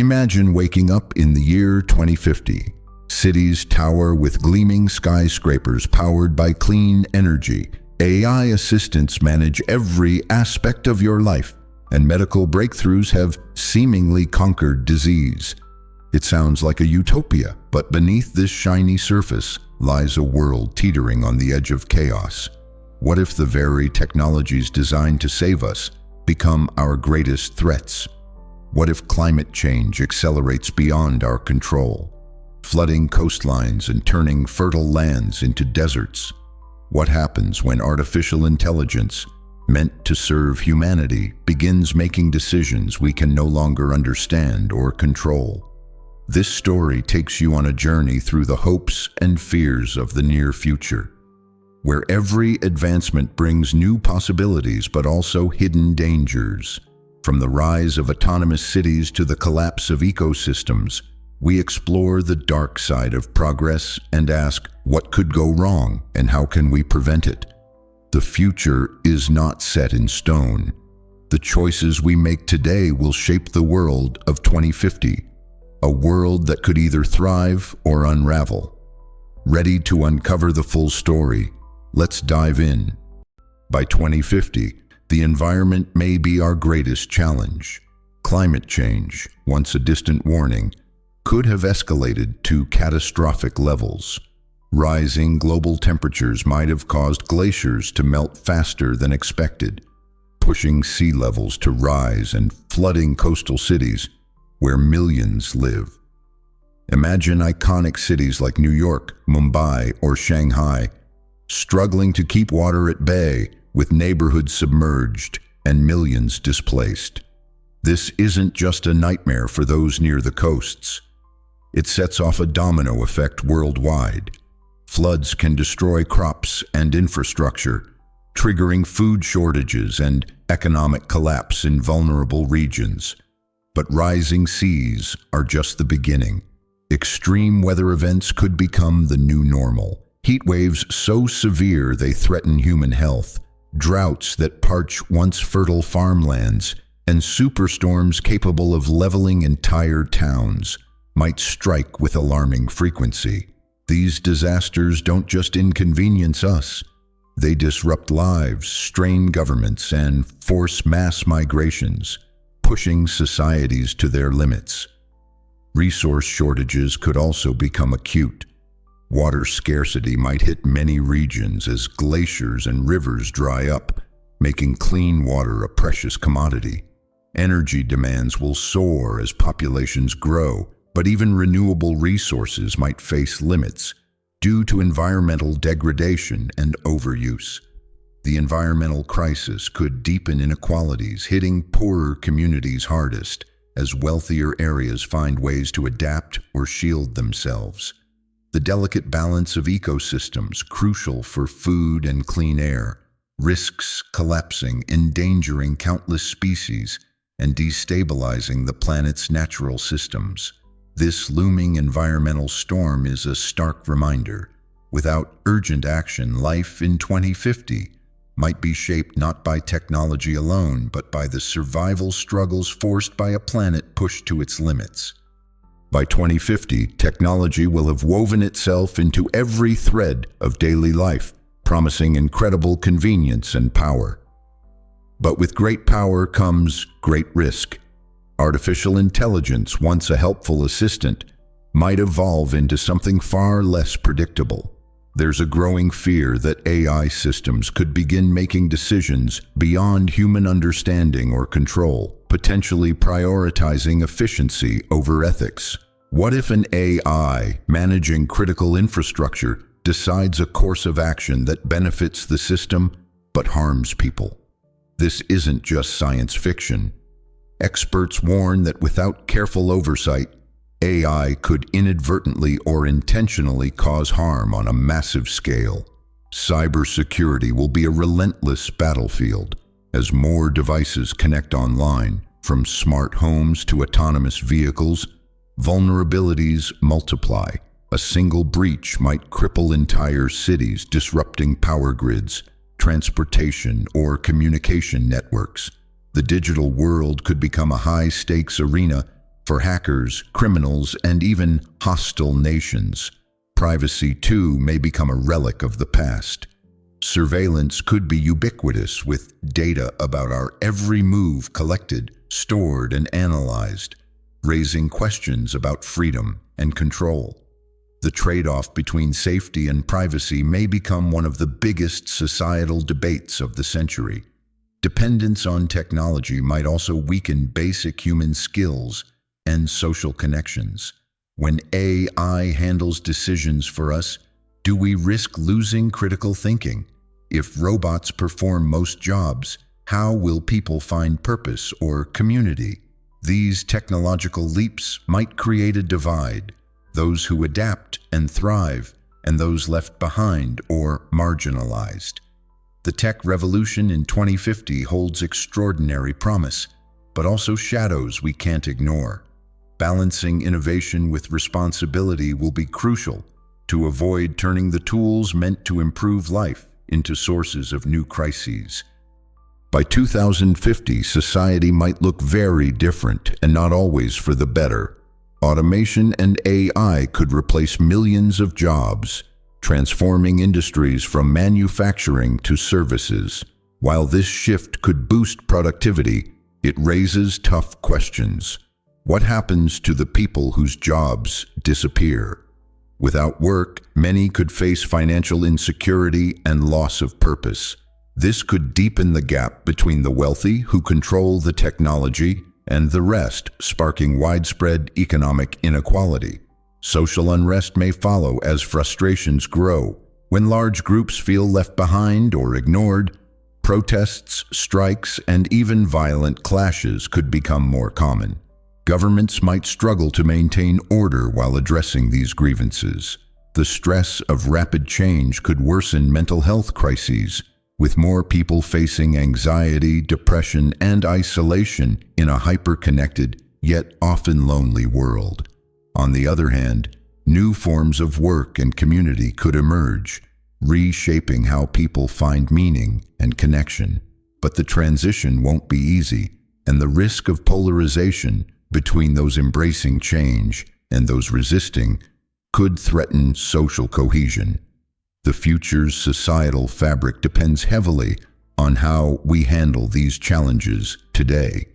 Imagine waking up in the year 2050. Cities tower with gleaming skyscrapers powered by clean energy. AI assistants manage every aspect of your life, and medical breakthroughs have seemingly conquered disease. It sounds like a utopia, but beneath this shiny surface lies a world teetering on the edge of chaos. What if the very technologies designed to save us become our greatest threats? What if climate change accelerates beyond our control, flooding coastlines and turning fertile lands into deserts? What happens when artificial intelligence, meant to serve humanity, begins making decisions we can no longer understand or control? This story takes you on a journey through the hopes and fears of the near future, where every advancement brings new possibilities but also hidden dangers. From the rise of autonomous cities to the collapse of ecosystems, we explore the dark side of progress and ask, what could go wrong and how can we prevent it? The future is not set in stone. The choices we make today will shape the world of 2050, a world that could either thrive or unravel. Ready to uncover the full story? Let's dive in. By 2050, the environment may be our greatest challenge. Climate change, once a distant warning, could have escalated to catastrophic levels. Rising global temperatures might have caused glaciers to melt faster than expected, pushing sea levels to rise and flooding coastal cities where millions live. Imagine iconic cities like New York, Mumbai, or Shanghai struggling to keep water at bay, with neighborhoods submerged and millions displaced. This isn't just a nightmare for those near the coasts. It sets off a domino effect worldwide. Floods can destroy crops and infrastructure, triggering food shortages and economic collapse in vulnerable regions. But rising seas are just the beginning. Extreme weather events could become the new normal. Heat waves so severe they threaten human health, droughts that parch once fertile farmlands, and superstorms capable of leveling entire towns might strike with alarming frequency. These disasters don't just inconvenience us. They disrupt lives, strain governments, and force mass migrations, pushing societies to their limits. Resource shortages could also become acute. Water scarcity might hit many regions as glaciers and rivers dry up, making clean water a precious commodity. Energy demands will soar as populations grow, but even renewable resources might face limits due to environmental degradation and overuse. The environmental crisis could deepen inequalities, hitting poorer communities hardest, as wealthier areas find ways to adapt or shield themselves. The delicate balance of ecosystems, crucial for food and clean air, risks collapsing, endangering countless species, and destabilizing the planet's natural systems. This looming environmental storm is a stark reminder. Without urgent action, life in 2050 might be shaped not by technology alone, but by the survival struggles forced by a planet pushed to its limits. By 2050, technology will have woven itself into every thread of daily life, promising incredible convenience and power. But with great power comes great risk. Artificial intelligence, once a helpful assistant, might evolve into something far less predictable. There's a growing fear that AI systems could begin making decisions beyond human understanding or control, potentially prioritizing efficiency over ethics. What if an AI managing critical infrastructure decides a course of action that benefits the system but harms people? This isn't just science fiction. Experts warn that without careful oversight, AI could inadvertently or intentionally cause harm on a massive scale. Cybersecurity will be a relentless battlefield as more devices connect online, from smart homes to autonomous vehicles. Vulnerabilities multiply. A single breach might cripple entire cities, disrupting power grids, transportation, or communication networks. The digital world could become a high-stakes arena for hackers, criminals, and even hostile nations. Privacy, too, may become a relic of the past. Surveillance could be ubiquitous, with data about our every move collected, stored, and analyzed, raising questions about freedom and control. The trade-off between safety and privacy may become one of the biggest societal debates of the century. Dependence on technology might also weaken basic human skills and social connections. When AI handles decisions for us, do we risk losing critical thinking? If robots perform most jobs, how will people find purpose or community? These technological leaps might create a divide, those who adapt and thrive, and those left behind or marginalized. The tech revolution in 2050 holds extraordinary promise, but also shadows we can't ignore. Balancing innovation with responsibility will be crucial to avoid turning the tools meant to improve life into sources of new crises. By 2050, society might look very different, and not always for the better. Automation and AI could replace millions of jobs, transforming industries from manufacturing to services. While this shift could boost productivity, it raises tough questions. What happens to the people whose jobs disappear? Without work, many could face financial insecurity and loss of purpose. This could deepen the gap between the wealthy, who control the technology, and the rest, sparking widespread economic inequality. Social unrest may follow as frustrations grow. When large groups feel left behind or ignored, protests, strikes, and even violent clashes could become more common. Governments might struggle to maintain order while addressing these grievances. The stress of rapid change could worsen mental health crises, with more people facing anxiety, depression, and isolation in a hyper-connected, yet often lonely world. On the other hand, new forms of work and community could emerge, reshaping how people find meaning and connection. But the transition won't be easy, and the risk of polarization between those embracing change and those resisting could threaten social cohesion. The future's societal fabric depends heavily on how we handle these challenges today.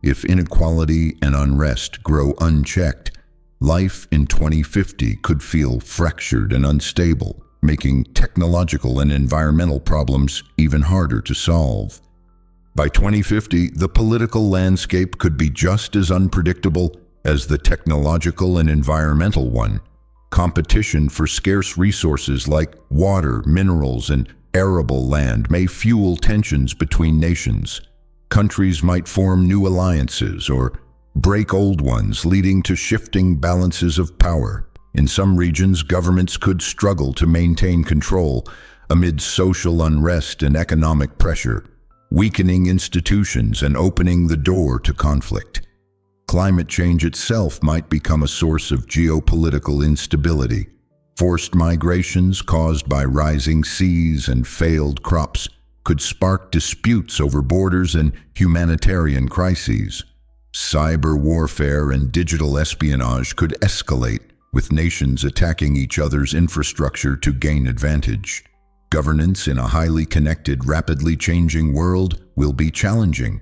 If inequality and unrest grow unchecked, life in 2050 could feel fractured and unstable, making technological and environmental problems even harder to solve. By 2050, the political landscape could be just as unpredictable as the technological and environmental one. Competition for scarce resources like water, minerals, and arable land may fuel tensions between nations. Countries might form new alliances or break old ones, leading to shifting balances of power. In some regions, governments could struggle to maintain control amid social unrest and economic pressure, weakening institutions and opening the door to conflict. Climate change itself might become a source of geopolitical instability. Forced migrations caused by rising seas and failed crops could spark disputes over borders and humanitarian crises. Cyber warfare and digital espionage could escalate, with nations attacking each other's infrastructure to gain advantage. Governance in a highly connected, rapidly changing world will be challenging.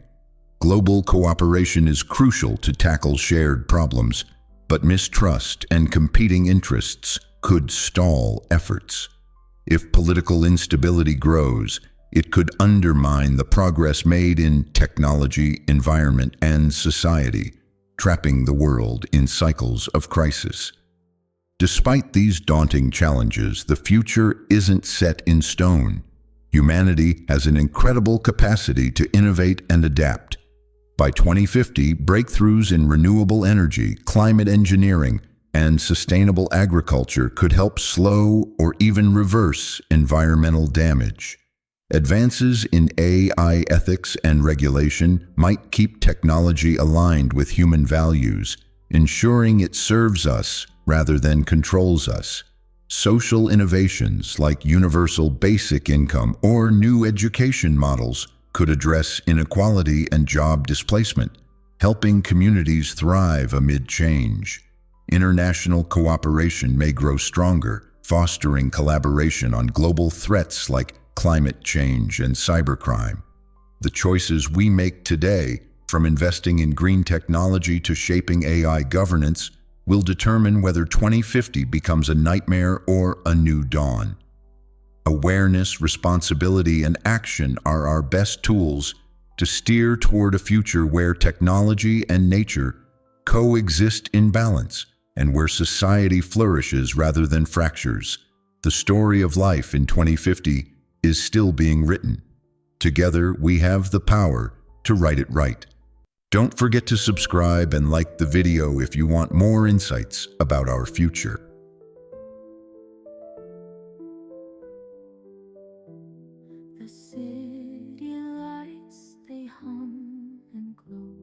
Global cooperation is crucial to tackle shared problems, but mistrust and competing interests could stall efforts. If political instability grows, it could undermine the progress made in technology, environment, and society, trapping the world in cycles of crisis. Despite these daunting challenges, the future isn't set in stone. Humanity has an incredible capacity to innovate and adapt. By 2050, breakthroughs in renewable energy, climate engineering, and sustainable agriculture could help slow or even reverse environmental damage. Advances in AI ethics and regulation might keep technology aligned with human values, ensuring it serves us rather than controls us. Social innovations like universal basic income or new education models could address inequality and job displacement. helping communities thrive amid change. International cooperation may grow stronger, fostering collaboration on global threats like climate change and cybercrime. The choices we make today, from investing in green technology to shaping AI governance, will determine whether 2050 becomes a nightmare or a new dawn. Awareness, responsibility, and action are our best tools to steer toward a future where technology and nature coexist in balance and where society flourishes rather than fractures. The story of life in 2050 is still being written. Together, we have the power to write it right. Don't forget to subscribe and like the video if you want more insights about our future. The city lights, they hum and glow,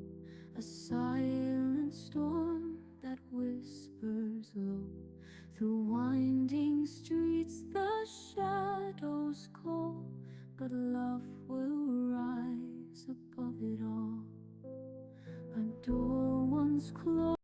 a silent storm that whispers low. Through winding streets the shadows call, but love will rise above it all. A door once closed